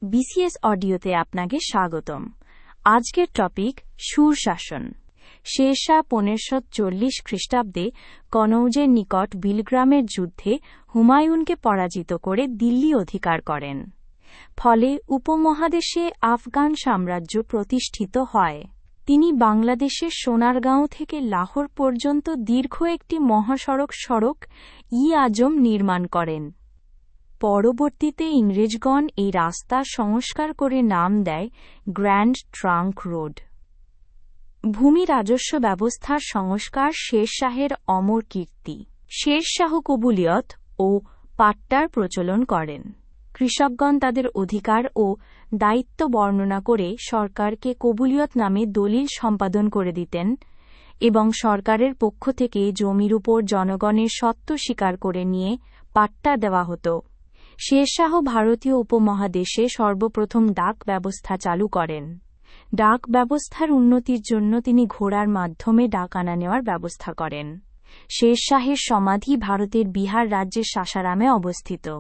BCS অডিওতে আপনাকে স্বাগতম। আজকের টপিক সুর শাসন। শেরশাহ 1540 খ্রিস্টাব্দে কনৌজের নিকট বিলগ্রামের যুদ্ধে হুমায়ুনকে পরাজিত করে দিল্লি অধিকার করেন। ফলে উপমহাদেশে আফগান সাম্রাজ্য প্রতিষ্ঠিত হয়। তিনি বাংলাদেশের সোনারগাঁও থেকে লাহোর পর্যন্ত দীর্ঘ একটি মহাসড়ক আজম নির্মাণ করেন। পরবর্তীতে ইংরেজগণ এই রাস্তা সংস্কার করে নাম দেয় গ্র্যান্ড ট্রাঙ্ক রোড। ভূমি রাজস্ব ব্যবস্থার সংস্কার শেরশাহের অমর কীর্তি। শেরশাহ কবুলিয়ত ও পাট্টার প্রচলন করেন। কৃষকগণ তাদের অধিকার ও দায়িত্ব বর্ণনা করে সরকারকে কবুলিয়ত নামে দলিল সম্পাদন করে দিতেন এবং সরকারের পক্ষ থেকে জমির উপর জনগণের স্বত্ব স্বীকার করে নিয়ে পাট্টা দেওয়া হতো। শেরশাহ ভারতীয় উপমহাদেশে সর্বপ্রথম ডাক ব্যবস্থা চালু করেন। ডাক ব্যবস্থার উন্নতির জন্য তিনি ঘোড়ার মাধ্যমে ডাক আনা নেওয়ার ব্যবস্থা করেন। শেরশাহের সমাধি ভারতের বিহার রাজ্যের সাসারামে অবস্থিত।